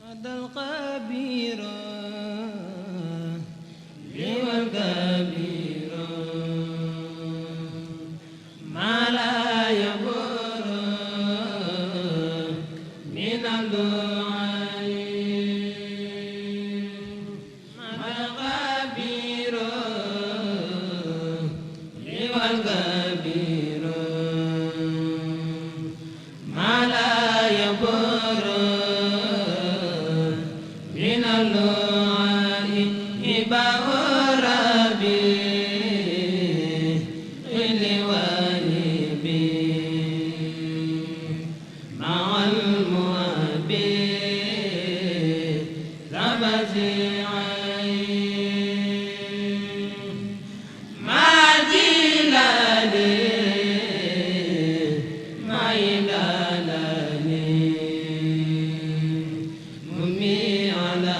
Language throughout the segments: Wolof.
هذا الخبير والكبير ما لا يبر من الدعاء هذا الخبير والكبير ما لا يبر من الدعاء إباء ربي لوالبي مع المؤبي ربزي ما جلالي ما يلالي ممي على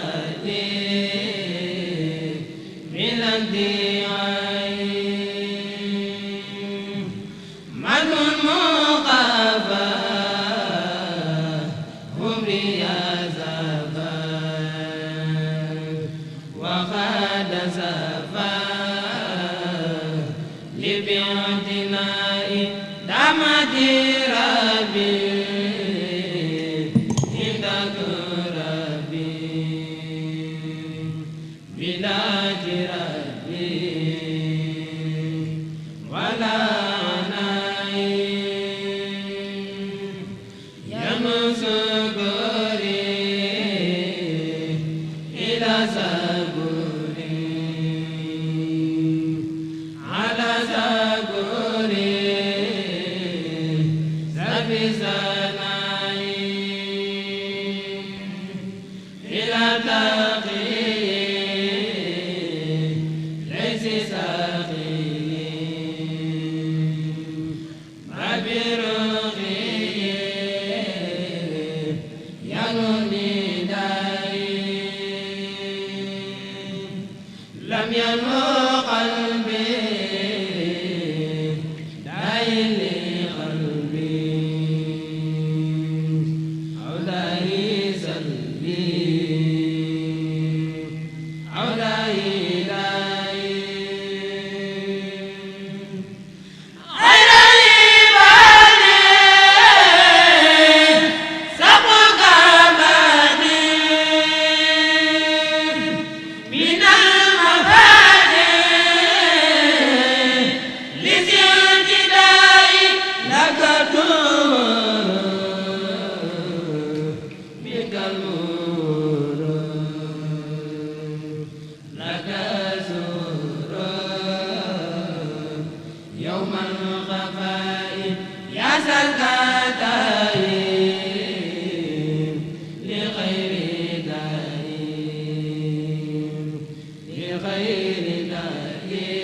من الدعاء من مقابا عمري زفا وقد زفا لباعتناء دمت ربي عندك ربي بلا جربي ولا عناي يمس قري إلى صبري على صبري سبي سناي إلى تقي ليس ساقي ما برقي يغني داري لم ينو قلبي داين قلبي أولاه سلبي أولاه يوم الخفاء يا سكتاي لغير دايم لغير دايم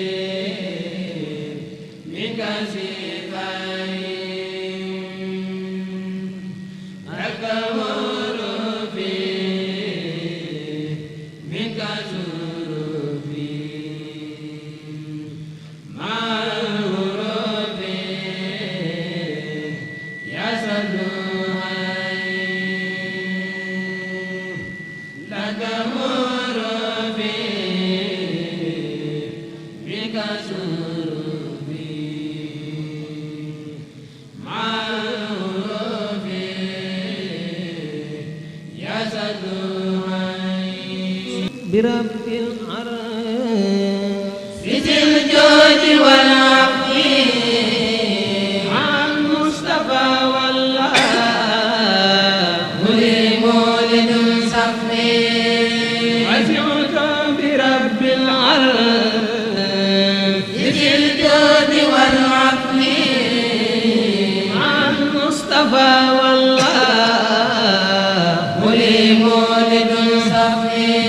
منك سفاي أكبر في منك زرفي برب العرش ذي الجود والعفو مع المصطفى والله مولد صفي وسعت برب العرش ذي الجود والعفو مع المصطفى والله مولد صفي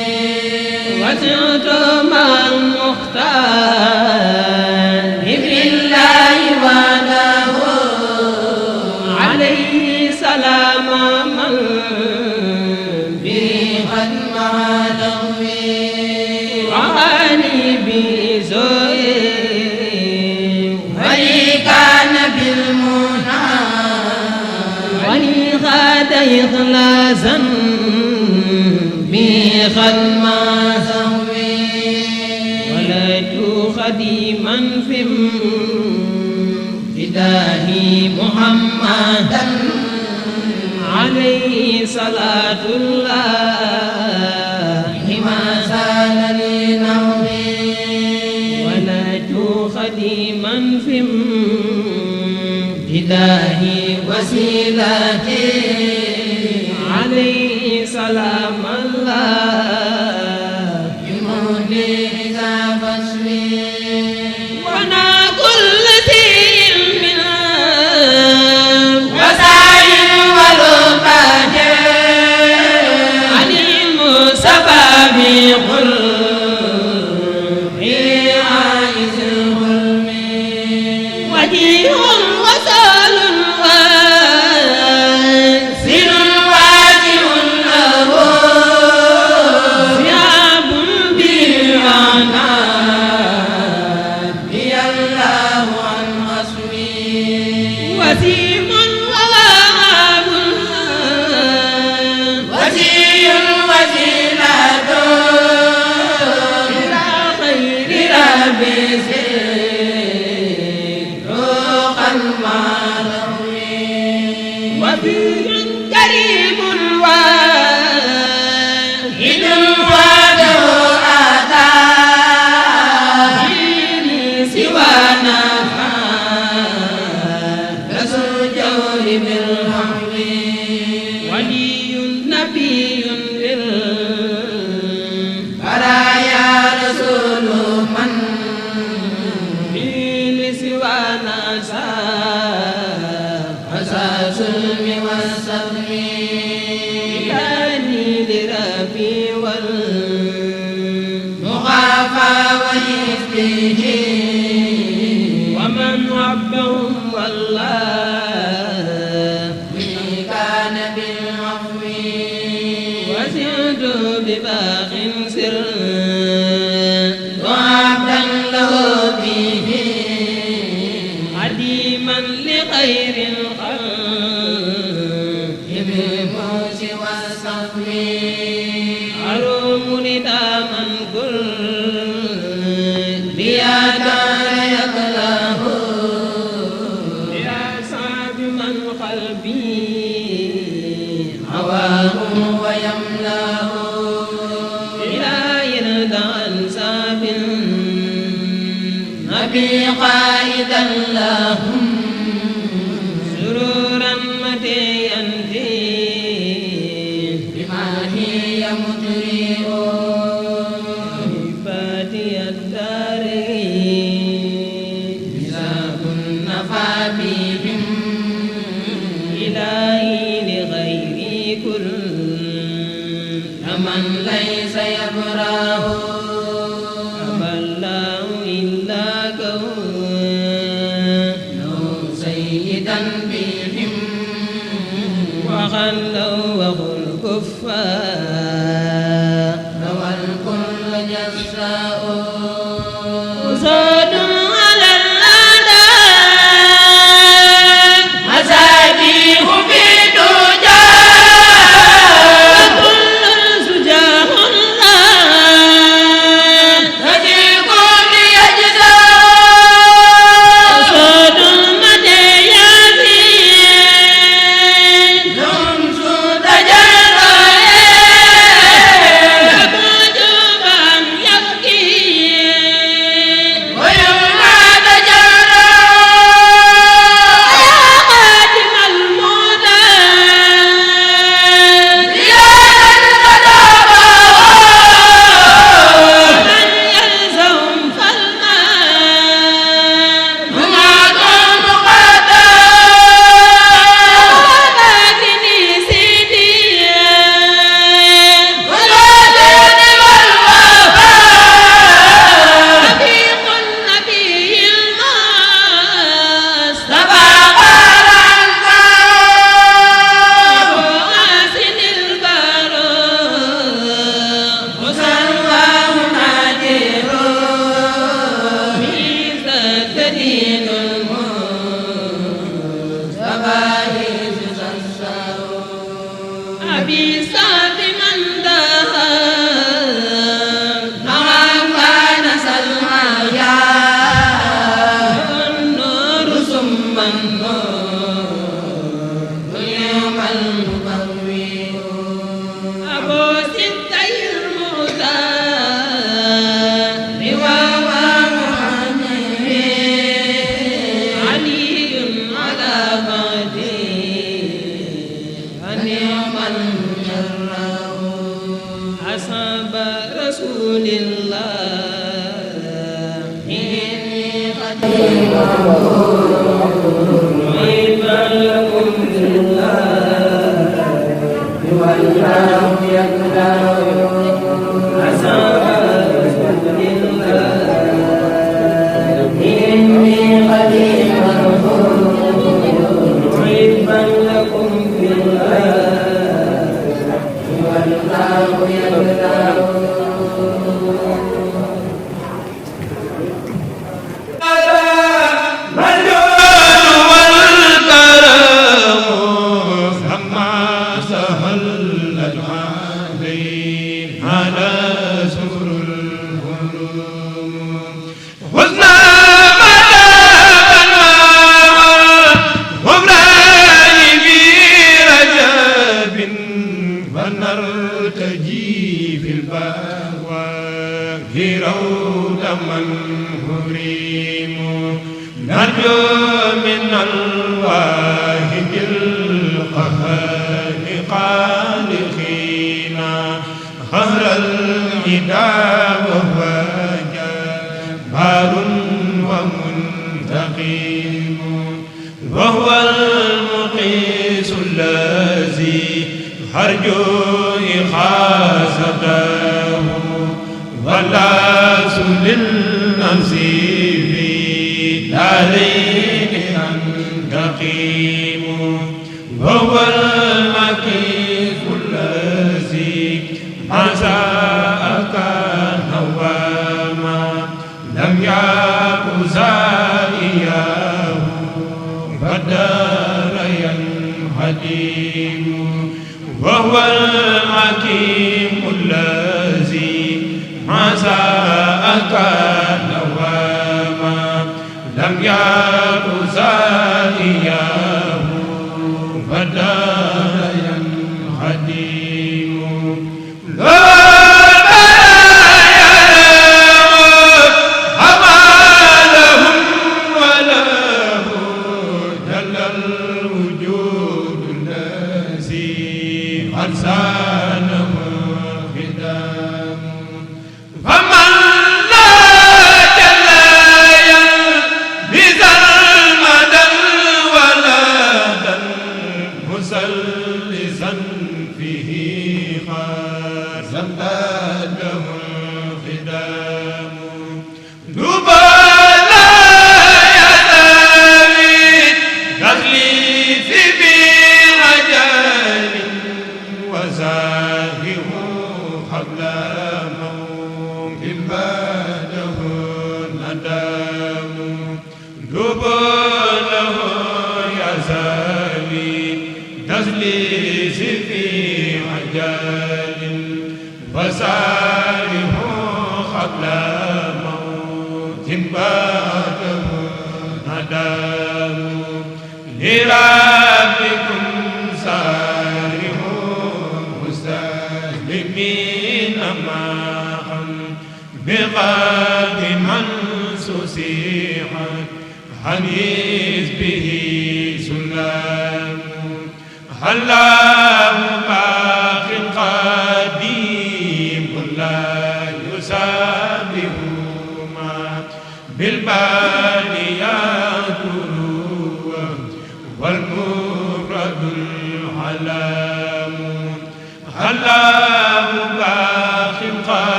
وسعت مع المختار بالله وله عليه سلام من به قد مع لغوي وعاني بزوي ولي كان بالمنى ولي غاد إخلاصا خدم سهوي ولدت خديما في امتداه محمدا عليه صلاة الله ما زال لي نومي ولدت خديما في امتداه وسيلتي عليه سلام الله يمولي إذا فسوي وانا كل شيء من وسائل والوفاة عن المصطفى بقل في عائز الظلم وجيه وسال ومن ربهم والله كان بالعفو وزد بباق سر وعبدا له به عديما لخير الخلق بالفوز والصفو أروم نداما كل قائدا لهم سرورا متيا بما هي مدرئ بفاتي الدارين إذا كنا فابهم إلهي لغيري كل من ليس يبراه وخلوا وهو الكفار والكل جزاء صاد على الأعداء مساكيه في دجى وكل سجاه الله صديق يجزى صاد المدياسين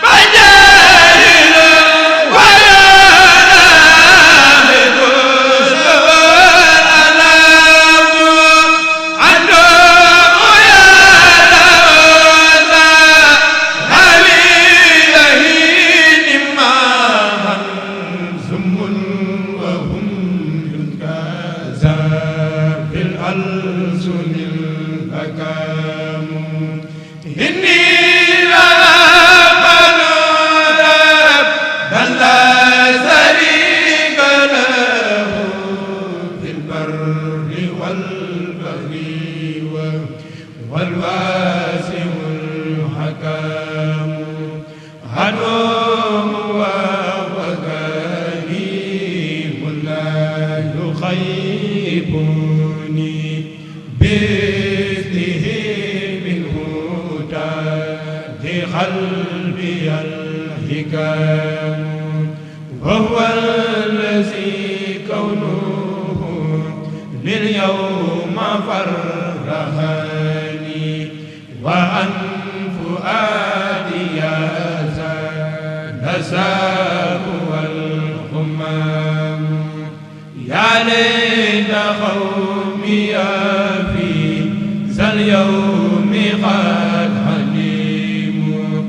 Bajal يخيبني بإذنه منه تهدي قلبي الحكام وهو الذي كونه لليوم فرحني وأن فؤادي زاد والغمام يا ليت قومي في ذا اليوم قد حلموا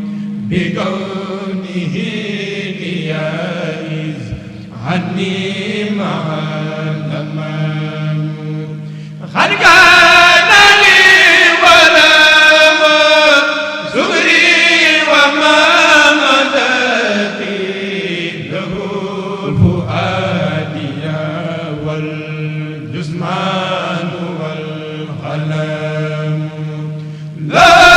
بكونه لي عني مع الأمام قد كان لي ولم زهري وما مدتي له فؤادي والجسمان والقلم لا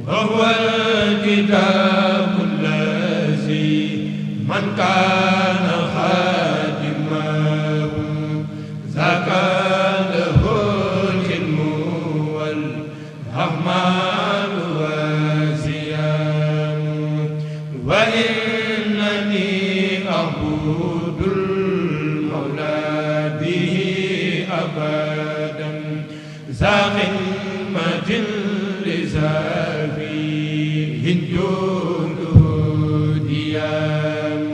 وهو الكتاب الذي من كان خادمه ذاك له العلم والرحمن والصيام وإنني أعبد المولى به أبدا ذا خدمة لزافيه جوده ديام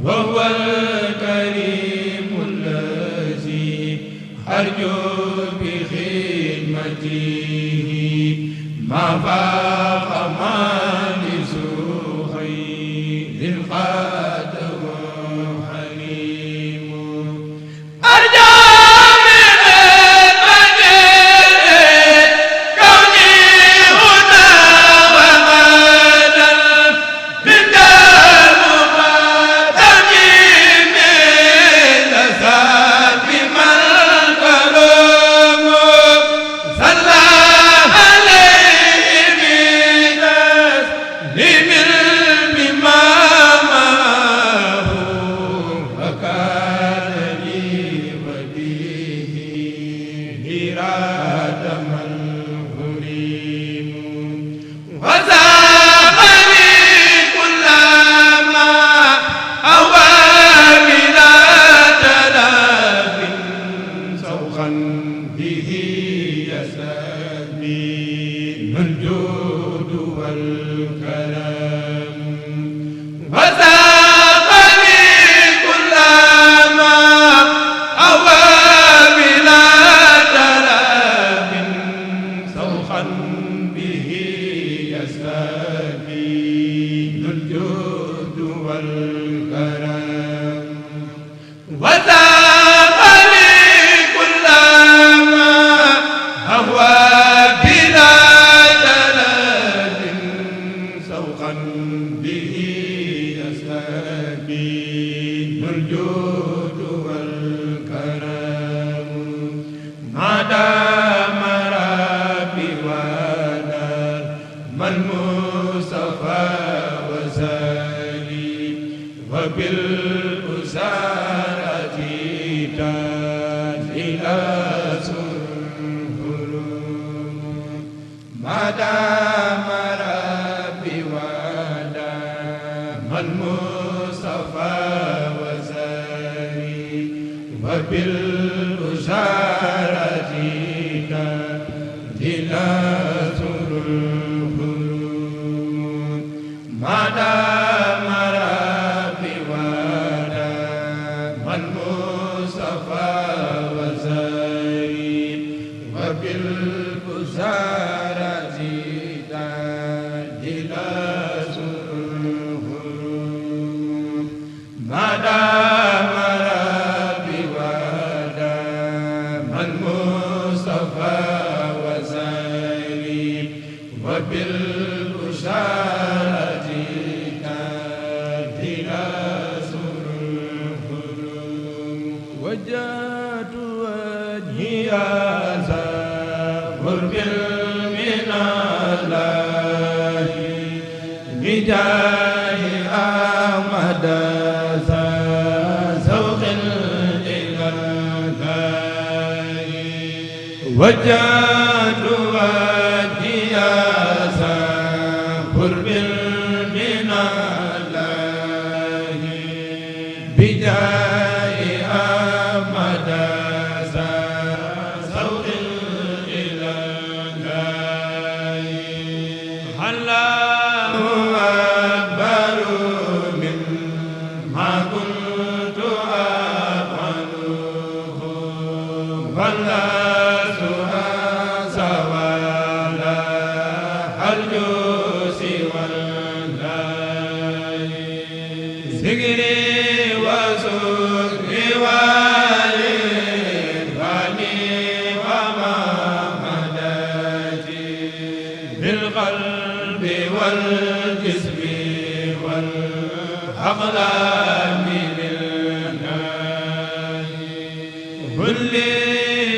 وهو الكريم الذي أرجو بخدمته ما فاق ما لزخير القدر حليم أرجو الجود والكرم وساقني كل ما أوى بلا تلف سوخا به يستبين الجود والكرم وساقني كل ما أوى به يستبين الجود والكرم ما دام ربي ودار من مصطفى وسالي وبالأسارة تنزل سرور ما دام المصطفى وزاري وبالبشارة تنزل الخلود ما دام ربي ودام المصطفى وزاري وبالبشارة تنزل ما دام ربي ودام المصطفى وزاري وبالبشارة وجاد واديا قرب من الله بجاه أحمد سوق إلى الله الله أكبر مما كنت أفعله والله بالقلب والجسم والأقلام لله كل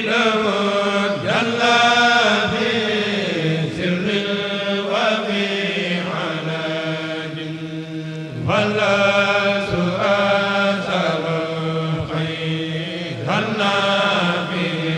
له جل في سر وفي علان ولا سؤال خير النبي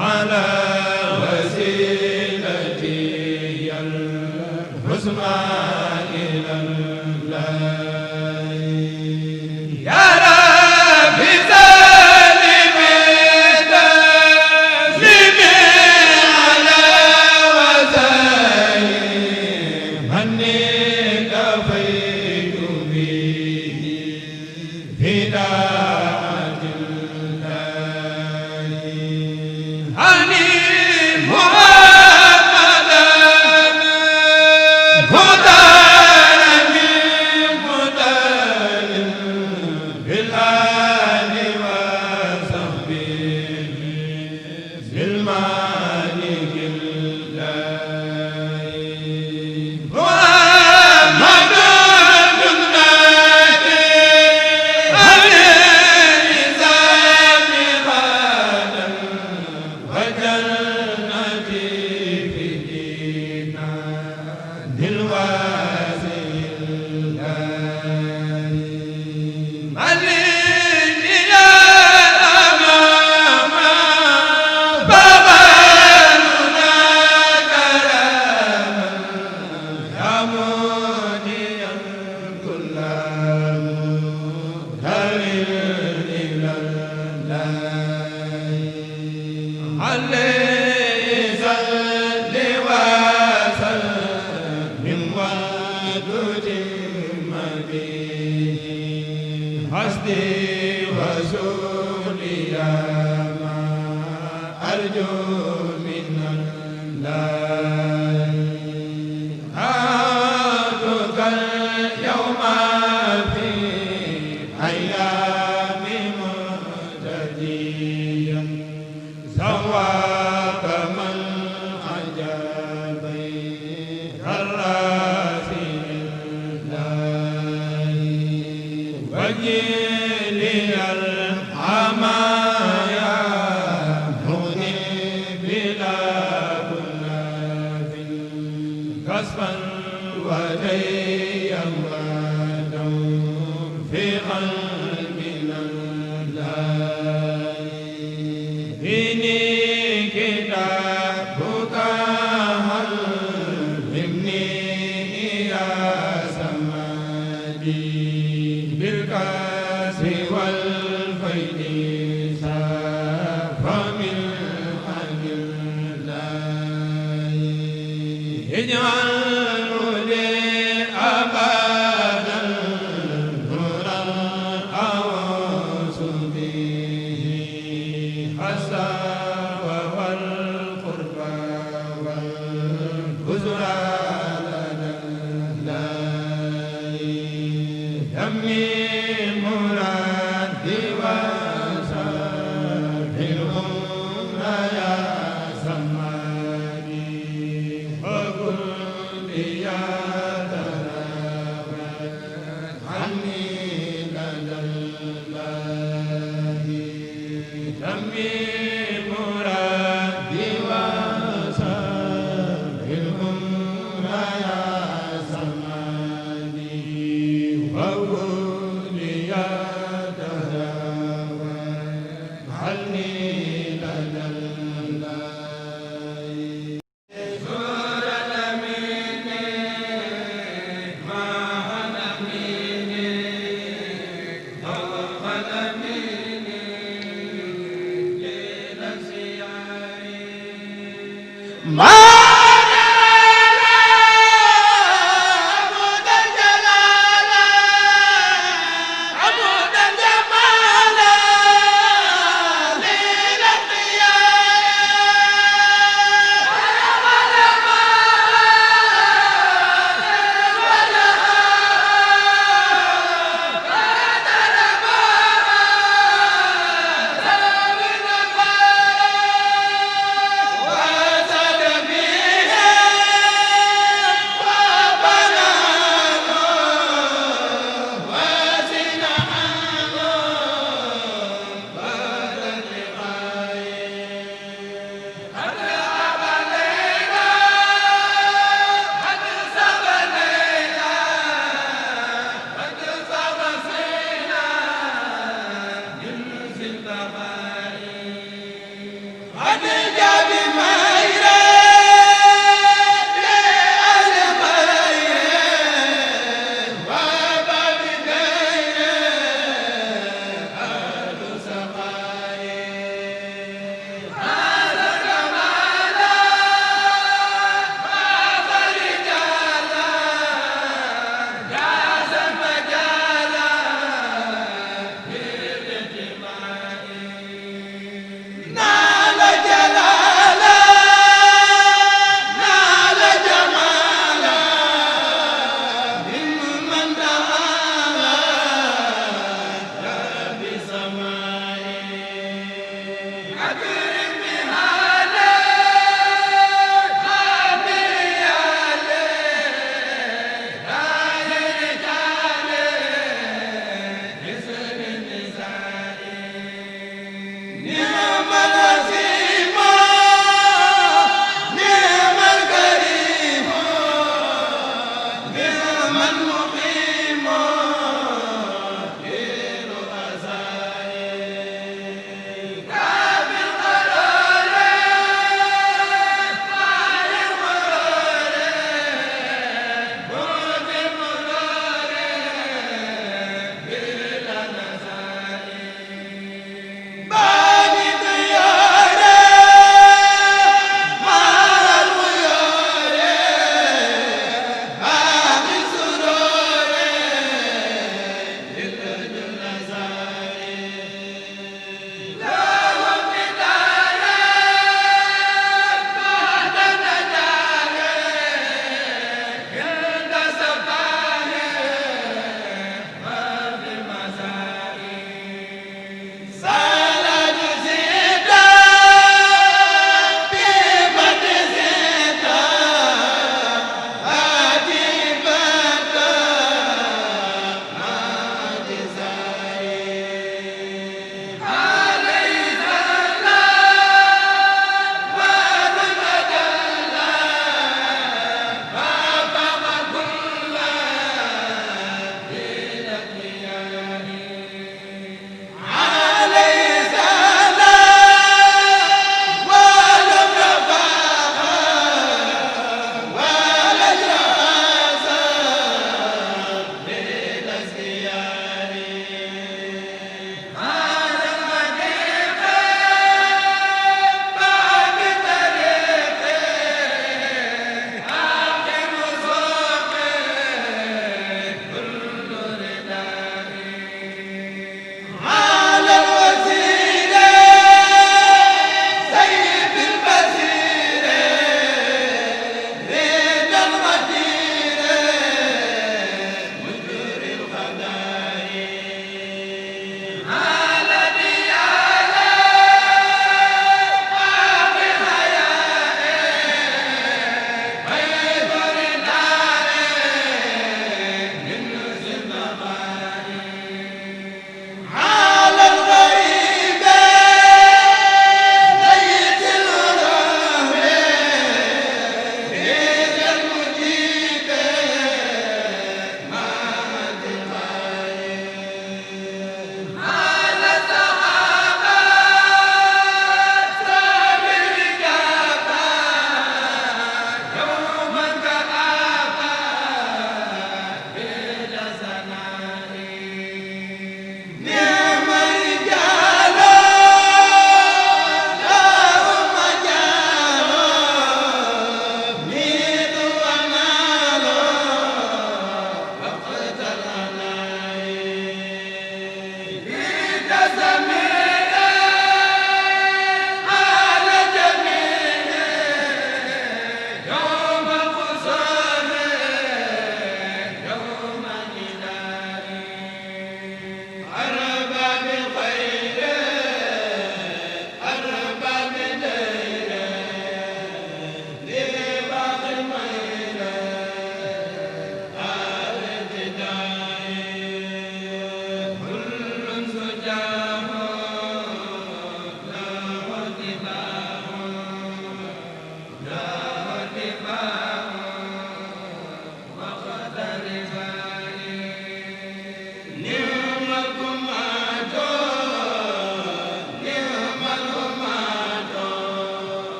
على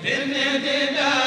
Zakira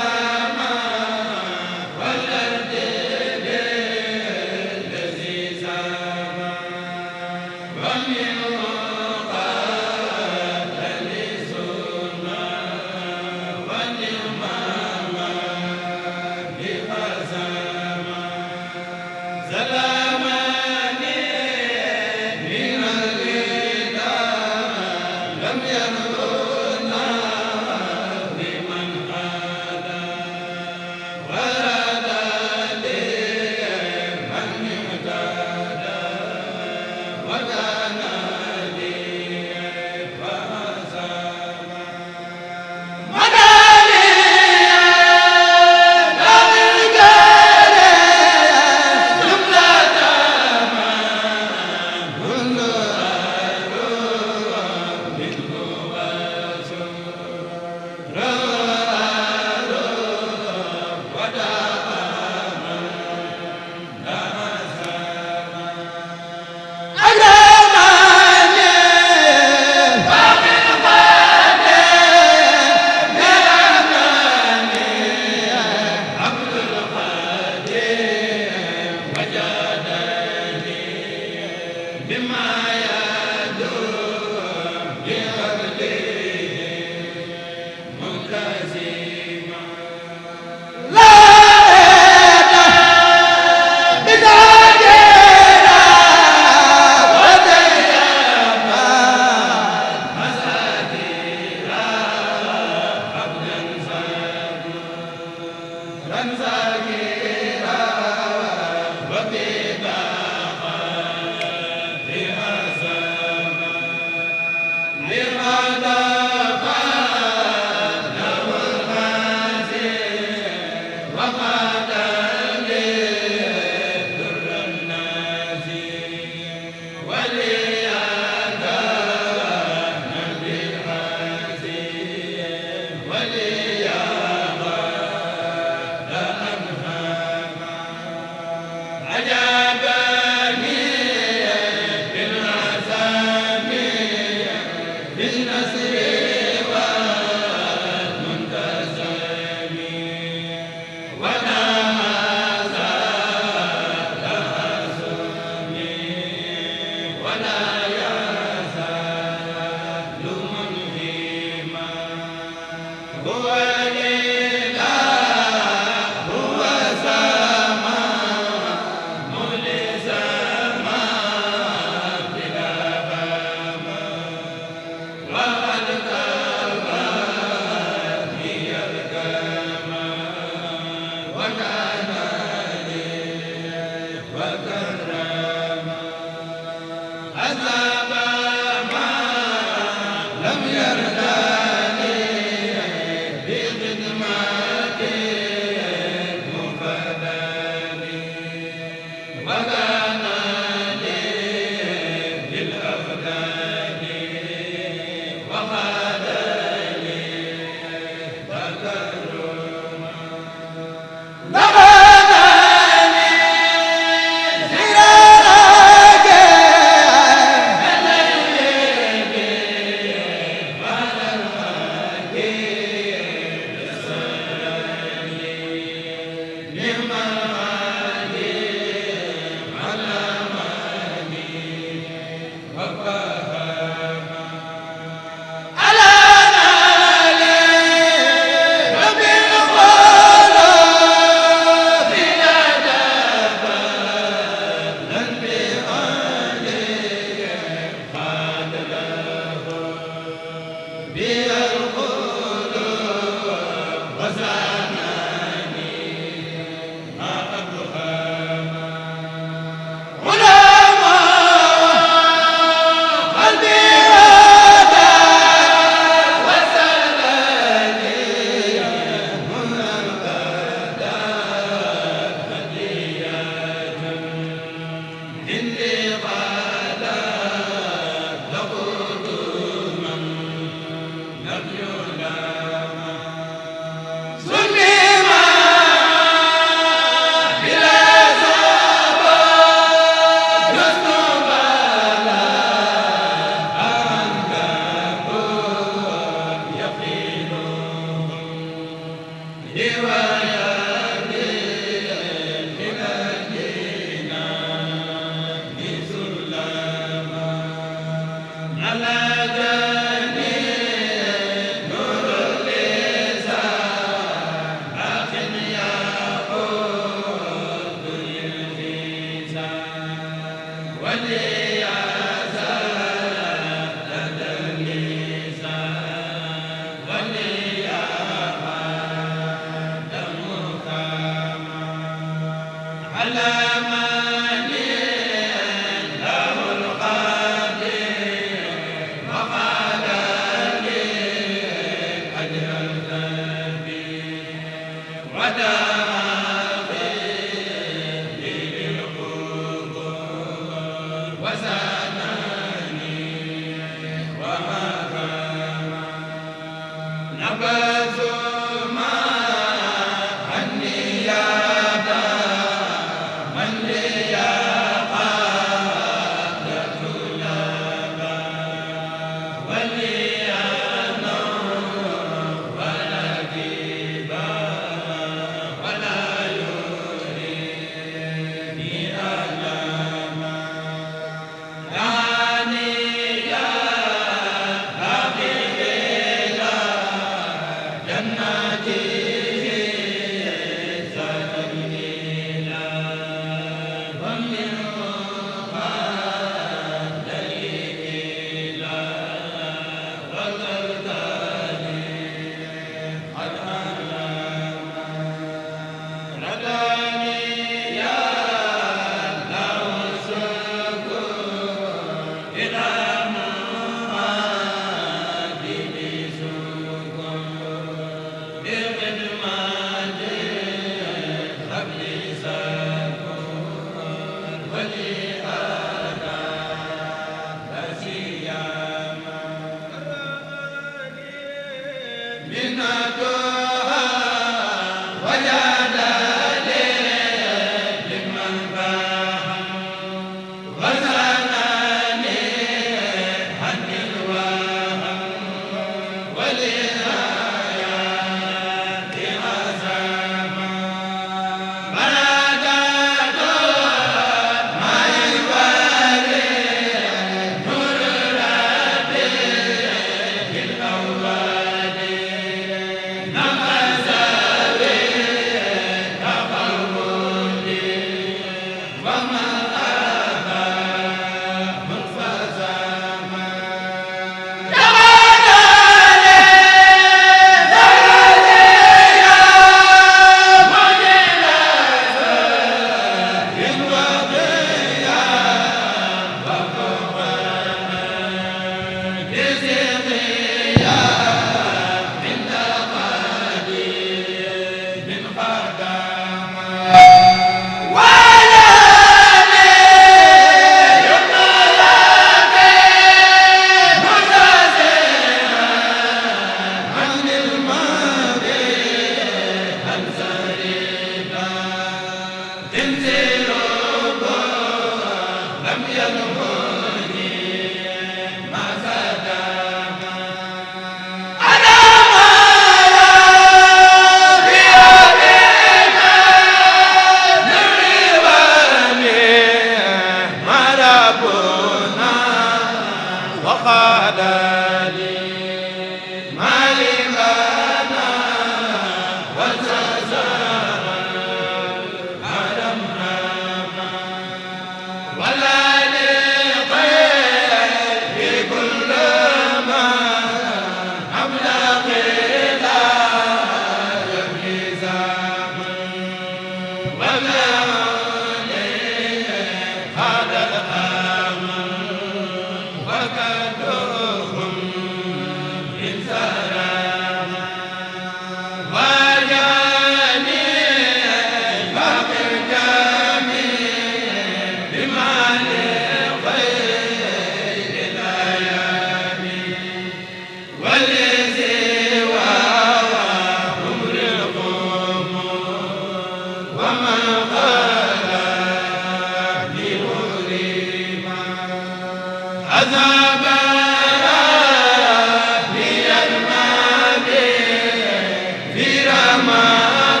ma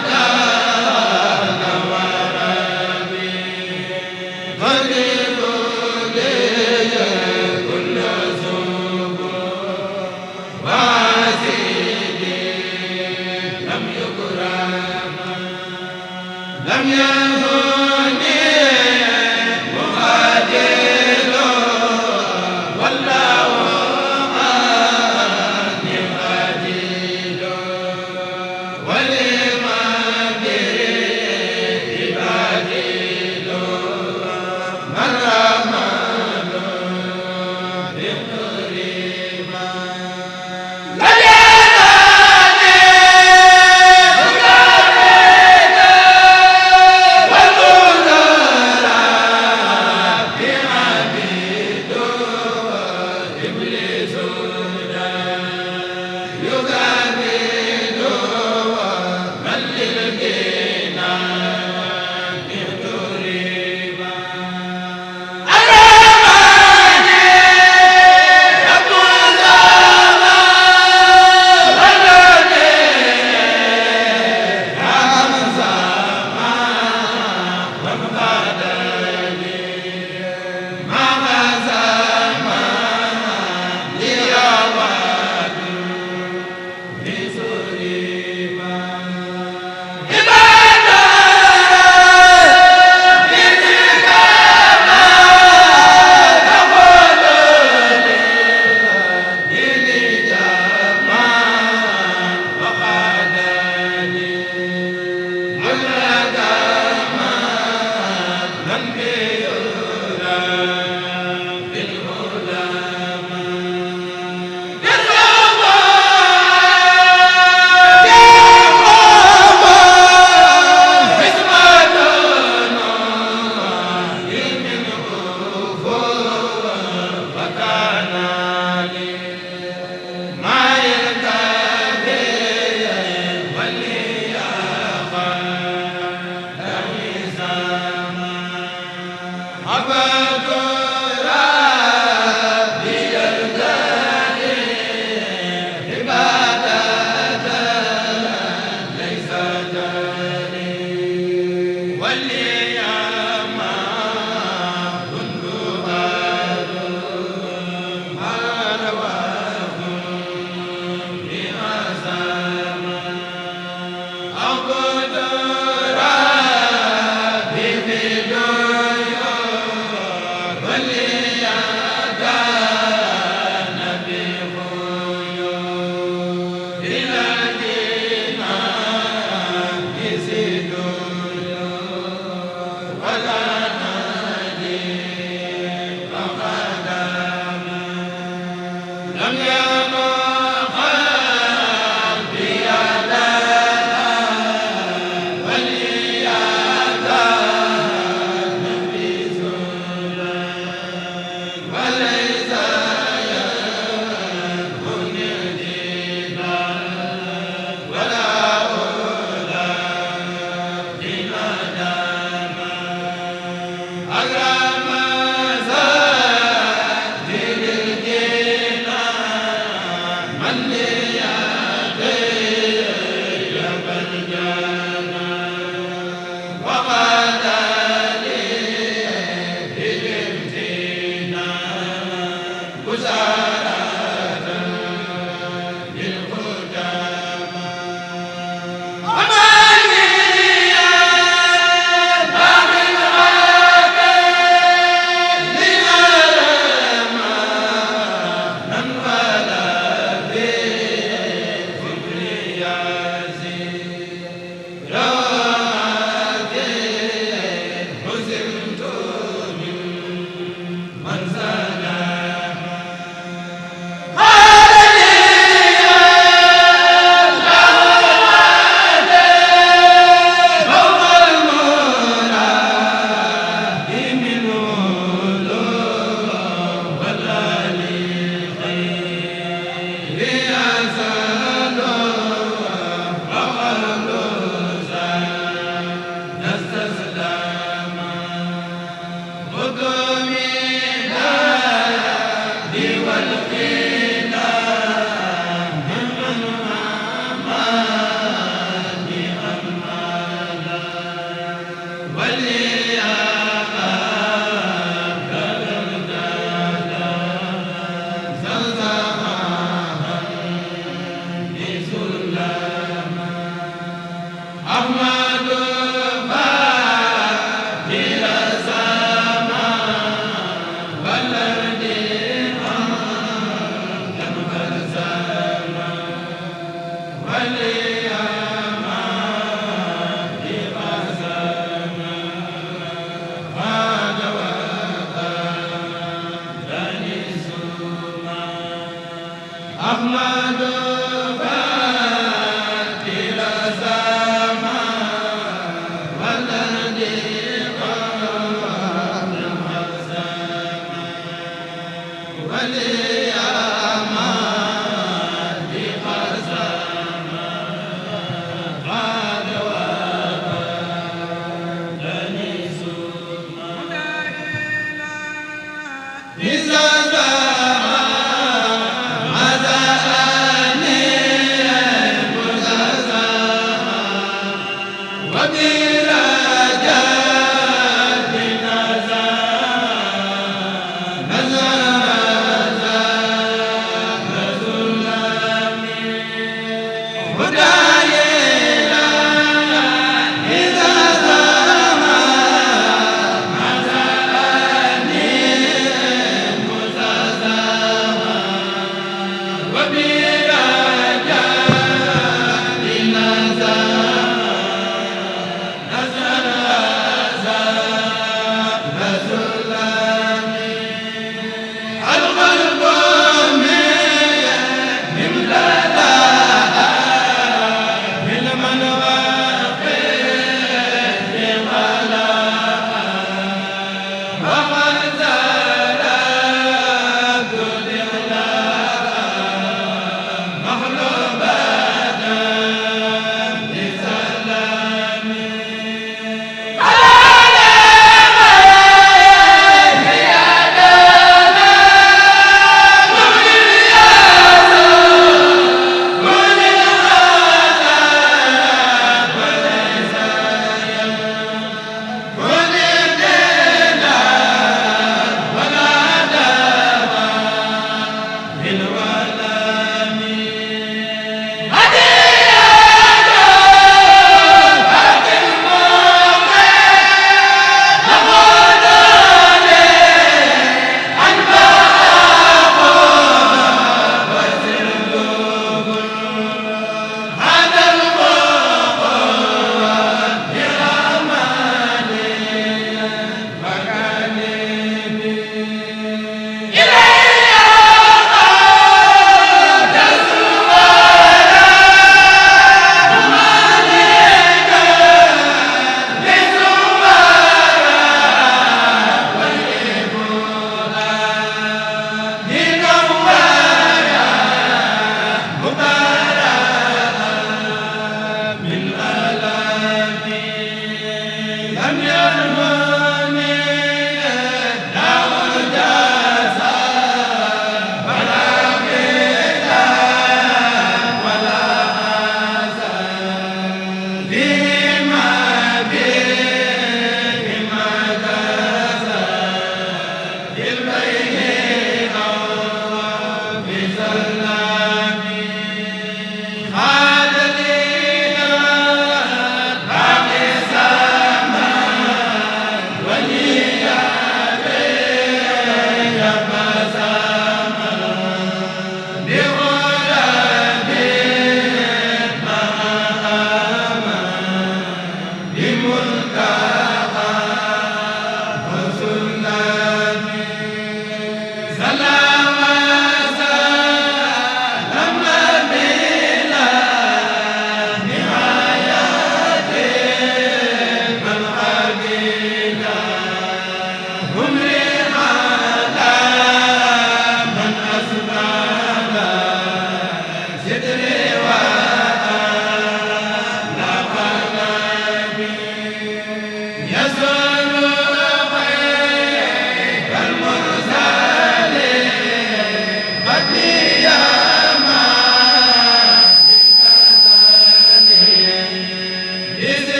Ahmadu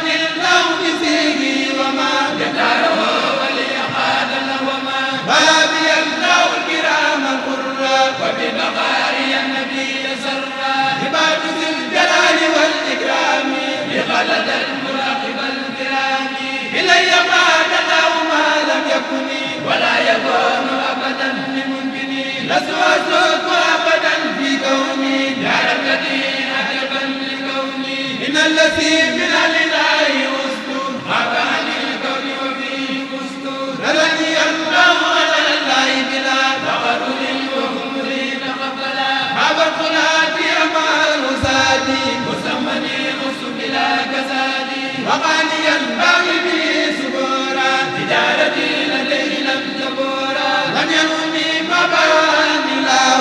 للكون فيه وما يختاره وليقاد وما بابي الله الكرام القرى وببقائي النبي سرا عباد ذي الجلال والإكرام بخلد المراقب الكرام إلي قاد الله ما لم يكن ولا يكون أبدا لممكن لست أسلك أبدا في كوني يا ربتي عجبا لكوني إن الذي من الإله أسطور غاب عن الكون وفيه أسطور نرني الله على الله بلا تغرر وغمرين قبلا هاب القناتي مع الوسادي مسمني أس بلا كسادي وقاني الله به سبورا تجارتي لديه لم تبورا لم ينوني مبان الله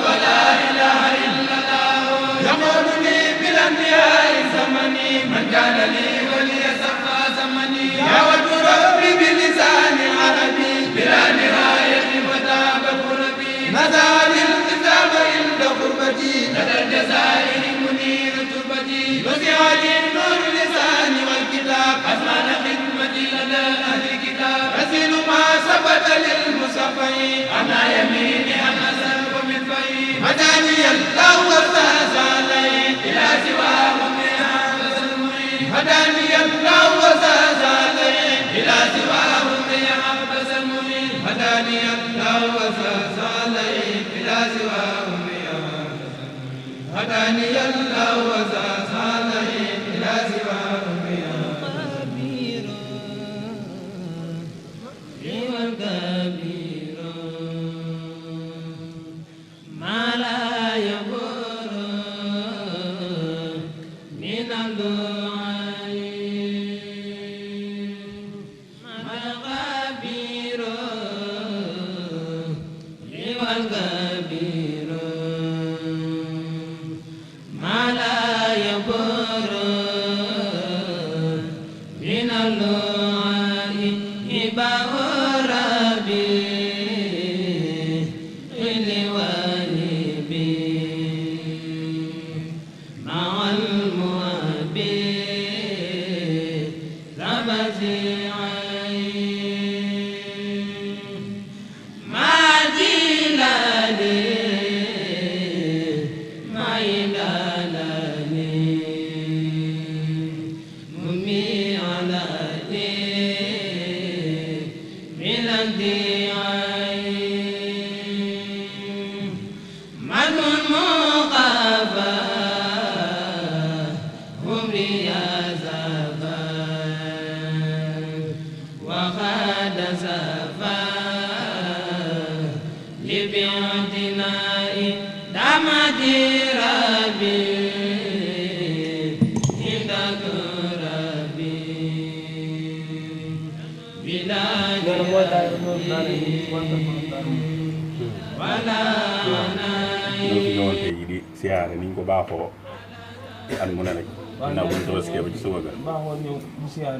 ولا إله إلا الله يقولني بالأنبياء زمني من كان لي ولي سقى زمني يا وجه ربي بلسان عربي بلا نهاية وتاب قربي نزال الكتاب عند قربتي لدى الجزائر منير تربتي وسع لي النور لسان والكتاب أزمان خدمتي لدى أهل الكتاب أسيل ما ثبت للمصطفين أنا يميني أنا سلب من فيه هداني الله وفاز علي إلى سواهم يحبس المعين هداني الله وفاز علي إلى سواهم يحبس المعين هداني الله وفاز علي إلى سواهم يحبس المعين هداني الله وفاز علي إلى سواهم siyaare niñ ko baaxoo at mu ne rek ginnaaw bu ñu tabaskee ba ci suba ga baaxoo ñëw bu siyaare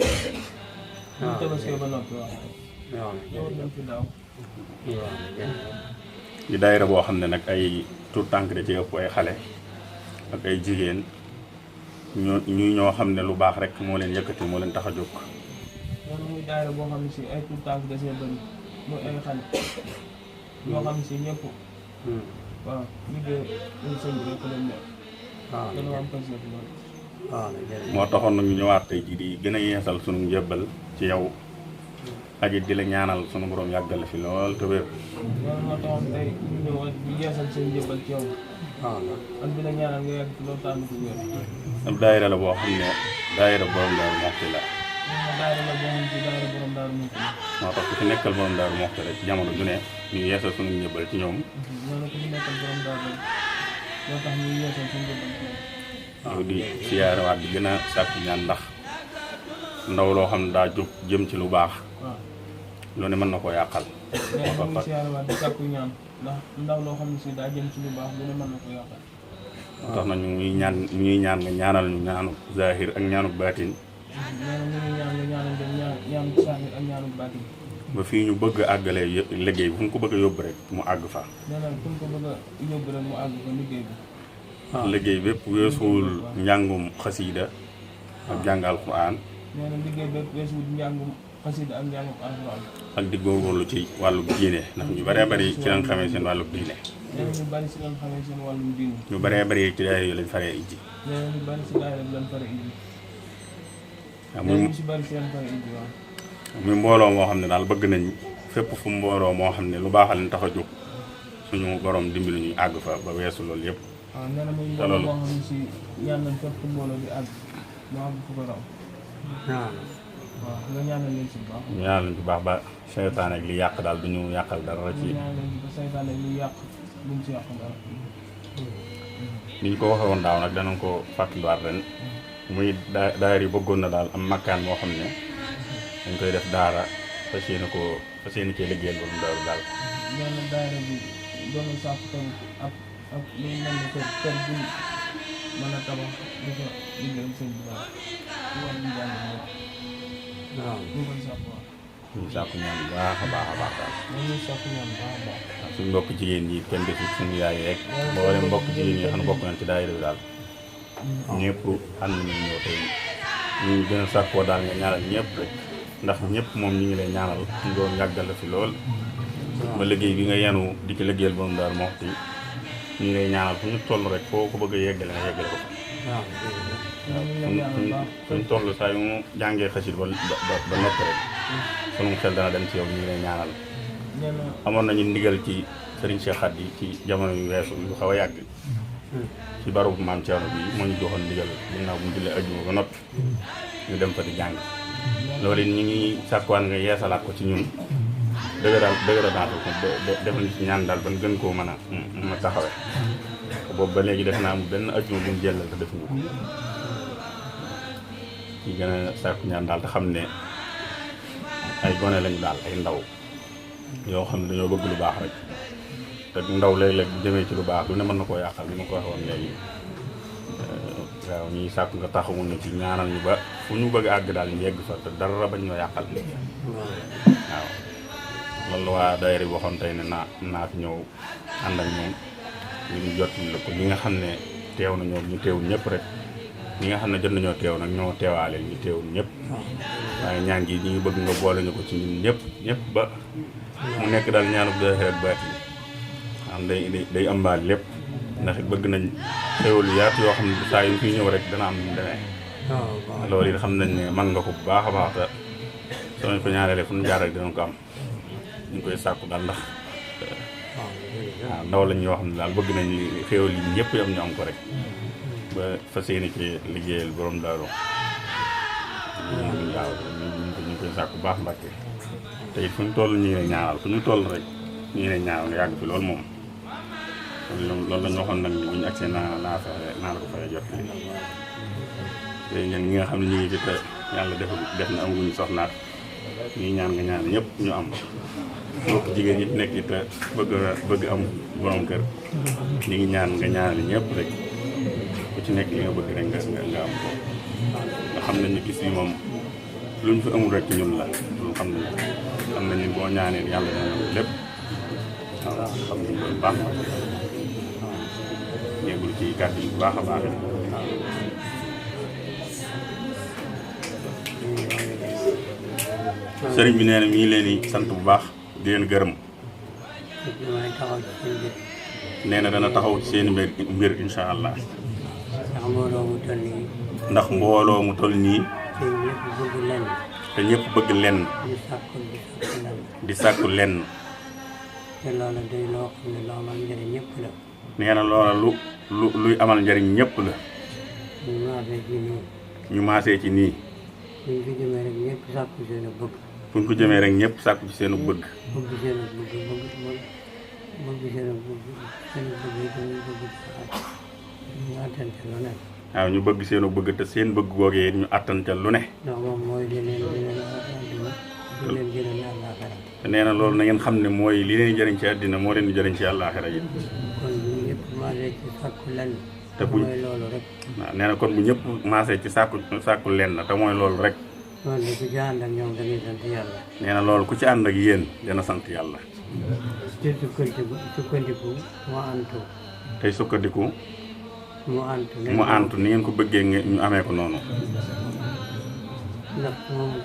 bu ñu tabaskee ba noppi waaw ñëw nañ fi daaw di daayira boo xam ne nag ay tout tànk da ci ëpp ay xale ak ay jigéen ñoo xam ne lu baax rek moo leen yëkkati moo leen tax a jóg loolu muy daayira boo xam ne si ay tout tànk da see bëri muy ay xale ñoo xam ne si ñëpp waaw liggéey ñu sëñ bi rek lañ nekk. waaw dañoo am concept loolu. waaw moo taxoon nag ñu ñëwaat tey jii di gën a yeesal sunu njëbbal ci yow ak it di la ñaanal sunu borom yàggal fi lool te wér. loolu moo taxoon tey ñu ñëwaat di yeesal seen njëbbal ci yow. waaw man bi la ñaanal nga yàgg fi loolu tànn ko wér. ab daayira la boo xam ne daayira borom Daaru Muxti la. daayira la boo xam ne daayira borom Daaru Muxti la. moo tax ku fi nekkal borom Daaru Muxti rek jamono ju ne ñu yeesal sunu njëbbal ci ñoom. ñoo ne ku fi nekkal borom Daaru moo tax ñu yeesal seen njëbbal ci ñoom. waaw di siyaarewaat di gën a sàkku ñaan ndax ndaw loo xam ne daa jóg jëm ci lu baax. waaw lu ne mën na koo yàqal. mais ñu siyaarewaat di sàkku ñaan ndax ndaw loo xam ne si daa jëm ci lu baax lu ne mën na ko yàqal. waaw tax na ñuy ñaan nga ñaanal ñu ñaanu zahir ak ñaanu baatin. nee na ñu ngi ñaan nga ñaanal leen ñaanu zahir ak ñaanu baatin. ba fii ñu bëgg a àggalee liggéey fu ñu ko bëgg a yóbbu rek mu àgg fa. nee na fu ñu ko bëgg a yóbbu rek mu àgg fa liggéey bi. liggéey bépp weesuwul njàngum xasiida ak jàng alxuraan nee na liggéey bépp weesu njàngum xasida ak njàngum alxuraan ak di góorgóorlu ci wàllu diine ndax ñu bëree bëri ci lañ xamee seen wàllu diine nee na ñu bari si lañ xamee seen wàllum diine ñu bëree bëri ci daayira yi lañ faree ijji nee na ñu bari si daayira bi lañ fare ijji waaw nee na ñu si bari si lañ fare ijji waaw muy mbooloo moo xam ne daal bëgg nañ fépp fu mbooloo moo xam ne lu baaxal leen tax a jóg suñu borom dimbali ñu àgg fa ba weesu loolu yëpp waaw nee na muy mbooloo moo xam ne si ñaan nañ fépp fu mbooloo bi àgg moo àgg fu ko raw waaw nga ñaanal leen si bu baax ñu ñaanal leen ci baax ba seytaane ak li yàq daal du ñu yàqal dara ci ñaanal leen si ba seytaane lu yàq buñ si yàq dara ni ñu ko waxee woon daaw nag danañ ko fàttaliwaat ren muy daayira yi bëggoon na daal am makkaan moo xam ne dañ koy def daara fas yéene cee liggéeyal borom daaru daal nee na daayira bi doon na sàkk tamit ak lu mel ne kër bu mën a tabax di ko liggéeyal sëñ bi daal ci wàllu njàng waaw ñu koy sàkk waaw ñu sàkku ñaan bu baax a baax daal ñuy sàkk ñaan baax a baax suñu mbokk jigéen ñi kenn defu suñu yaay rek mboolem mbokk jigéen ñi xam ne bokk nañ ci daayira bi daal ñëpp ànd nañu ñëw tey ñu gën a sàkkoo daal nga ñaanal ñëpp rek ndax ñëpp moom ñu ngi lay ñaanal ñu doon yàggal la fi lool ba liggéey bi nga yenu di ci liggéeyal borom daal moo wax ñu ngi lay ñaanal fu ñu toll rek foo ko bëgg a yeggale nga yeggale ko fuñ toll saa yu mu jàngee xasit ba noppi rek sunu xel dana dem ci yow ñu ngi lay ñaanal amoon nañu ndigal ci Serigne Cheikh Khady ci jamono yu weesu yu xaw a yàgg ci barabu maam Thierno bi moo ñu joxoon ndigal ginnaaw bu ñu jullee ajjuma ba noppi ñu dem fa di jàng loolu it ñu ngi sàkkuwaan nga yeesalaat ko ci ñun dëgëral ko def nañ ci ñaan daal ban gën koo mën a taxawe boobu ba léegi def naa am benn ajjuma bu ñu jëlal te defuñu ko ci gën a sàkku ñaan daal te xam ne ay gone lañu daal ay ndaw yoo xam ne dañoo bëgg lu baax rek te ndaw léeg-léeg bu jëmee ci lu baax lu ne mën na koo yàqal ni ma ko waxee woon léegi waaw ñuy sàkk nga taxawuñu ci ñaanal ñu ba fu ñu bëgg àgg daal ñu yegg fa te dara bañ ñoo yàqal waaw loolu waa daayira bi waxoon tey ne naa fi ñëw ànd ak ñoom ñu jot la ko ñi nga xam ne teew na ñoom ñu teewul ñëpp rek ñi nga xam ne jot nañoo teew nag ñoo teewaale ñu teewul ñëpp waaye ñaan gi ñu ngi bëgg nga boole ñu ko ci ñun ñëpp ba mu nekk daal ñaanu zaahir ak baatin am day ambaal lépp ndax bëgg nañ xéwal yaatu yoo xam ne saa yu fi ñëw rek dana am ñu demee loolu it xam nañ ne man nga ko bu baax a baax te soo ñu ko ñaanalee fu ñu jaar rek dinañ ko am ñu ngi koy sàkku daal ndax waaw ndaw lañ yoo xam ne daal bëgg nañ xéwal yi ñëpp am ñu am ko rek ba fas yéene ci liggéeyal borom daaru waaw ñu koy sàkku bu baax Mbàkke te it fu ñu toll ñu ngi lay ñaanal fu ñu toll rek ñu ngi lay ñaanal nga yàgg fi loolu moom loolu la ñu waxoon nag ni bu ñu agsee naa la ko fay jot léegi ñi nga xam ne ñu ngi fi te yàlla def na amaguñu soxnaat ñuy ñaan nga ñaan ñëpp ñu am mbokk jigéen ñi nekk it te bëgg am borom kër ñu ngi ñaan nga ñaanal ñëpp rek ku ci nekk li nga bëgg rek nga am ko nga xam nañ ne gis yi moom luñ fi amul rek ci ñun la loolu xam nañ ne boo ñaanee yàlla dana am lépp waaw xam nañ loolu baax na ñeegul ci kàddu yi bu baax a baax sëriñ bi nee na mi ngi leen di sant bu baax di leen gërëm nee na dana taxaw ci seen mbir incha allah ndax mbooloo mu toll nii te ñëpp bëgg lenn di sàkku lenn nee na loola luy amal njëriñ ñëpp la ñu maasee ci nii fu ñu ko jëmee rek ñëpp sàkku ci seenu bëgg waaw ñu bëgg seenu bëgg te seen bëgg googee ñu attante lu ne te nee na loolu na ngeen xam ne mooy li leen jëriñ ci àddina moo leen di jëriñ ci àllaaxira yi te buñ waaw nee na kon bu ñëpp maasee ci sàkku lenn te mooy loolu rek nee na loolu ku ci ànd ak yéen dina sant yàlla tey sukkandiku mu antu ni ngeen ko bëggee ñu amee ko noonu ndax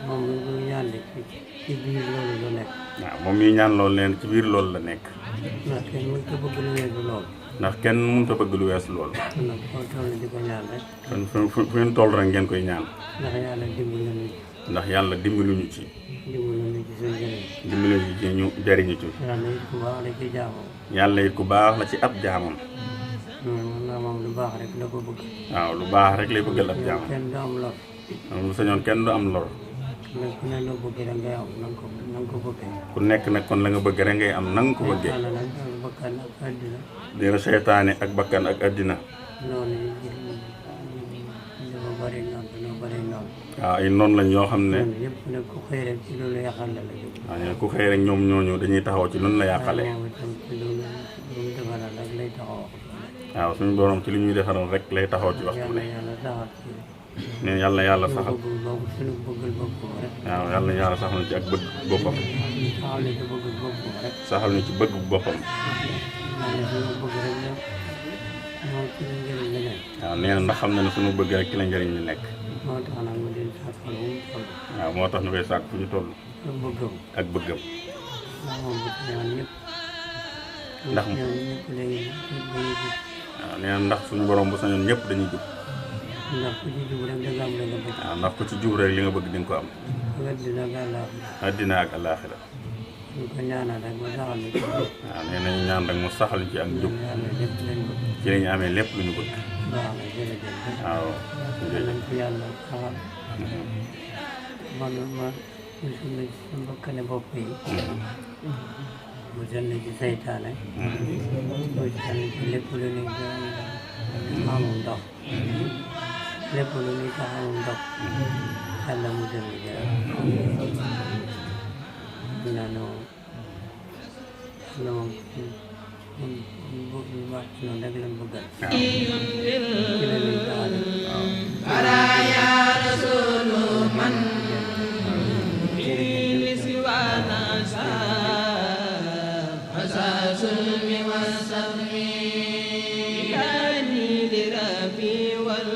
moom mi ngi ñaan de ci biir loolu la nekk. waaw moom miy ñaan loolu leen ci biir loolu la nekk. ndax kenn mënut a bëgg lu weesu loolu. ndax kenn mënut a bëgg lu weesu loolu. kon nag foo toll di ko ñaan rek. kon fu ngeen toll rek ngeen koy ñaan. ndax yàlla dimbali nañu ci. ndax yàlla dimbaluñu ci. dimbali nañu ci seen njëriñ. dimbaluñu ci ñu jariñu ci. yàlla it ku baax la ci jaamam. yàlla it ku baax la ci ab jaamam. moom lu baax rek la ko bëgg. waaw lu baax rek lay bëggal ab jaamam. kenn du am lor. moom bu sañoon kenn du am lor. mais ku ne loo bëgg rek ngay am na nga ko bëggee. ku nekk nag kon la nga bëgg rek ngay am na nga ko bëggee. yàlla nag ak bakkan ak àddina. dina seytaane ak bakkan ak àddina. noonu dafa bëri noonu dañoo bëri noonu. waaw ay noonu lañ yoo xam ne. ñoom ñëpp nag ku xëy rek ci loolu yàqal la la jóg. waaw ñooñu ku xëy rek ñoom ñooñu dañuy taxaw ci nun la yàqale. moom itam ci loolu lu mu defaral rek lay taxaw. waaw suñu borom ci li ñuy defaral rek lay taxaw ci waxtu ne. yàlla saxal ci. ne yàlla saxal. bëggul boobu suñu bëggal boppam rek. waaw yàlla saxal ñu ci ak bëgg boppam. saxal ñu ci bëgg boppam rek. saxal ñu ci bëgg boppam. yàlla suñu bëgg rek ne moom ci la njëriñ li nekk. waaw nee na ndax xam na ne suñu bëgg rek ci la njëriñ li nekk. moo tax nag mu di sàkkal wu mu toll. waaw moo tax ñu koy sàkk fu ñu toll. ak bëggam. ak bëggam. ndax moom bu ñaan ñëpp. ndax ñoom ñëpp léegi dañuy jub. waaw nee na ndax suñu borom bu sañoon ñëpp dañuy jub. ndax ku ci jub rek da nga am la nga bëgg. waaw ndax ku ci jub rek li nga bëgg di nga ko am. àddina ak àllaaxira. àddina ak àllaaxira. ñu ko ñaanal rek mu saxal ñu ci jub. waaw nee nañu ñaan rek mu saxal ñu ci ak jub. yàlla lépp lañ bëgg. ci la ñu amee lépp lu ñu bëgg. baax na jërëjëf. waaw. nañ ko yàlla saxal. man musul na ci sa mbokkane bopp yi. musal na ci saytaane. musal na ci lépp lu ñuy amul ndox. lépp lu ñuy tax amul ndox. yàlla musal na ci rek. wax noonu rek lañ bëggal. Baraya rasulu man li siwana sa asasulmi wasami kani li rabbi wal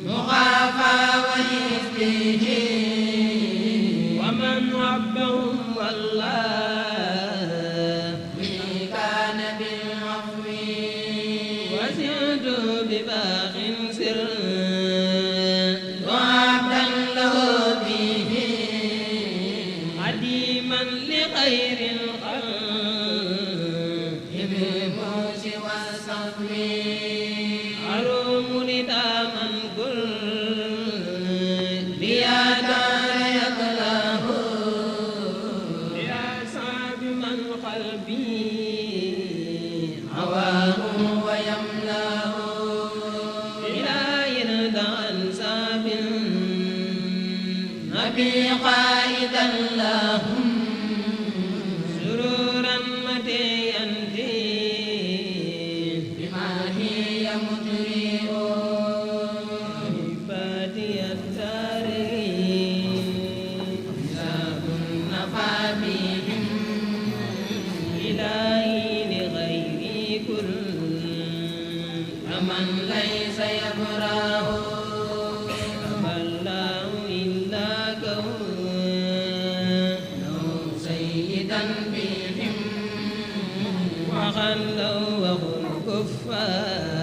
muhafa wa yisbihi wa man wabbahum wallah قائدا لهم سرورا متيا بما هي مدرئ بادي الدارين حساب النفى بهم إلهي لغيري كل من ليس يبراه خلوا وهم كفار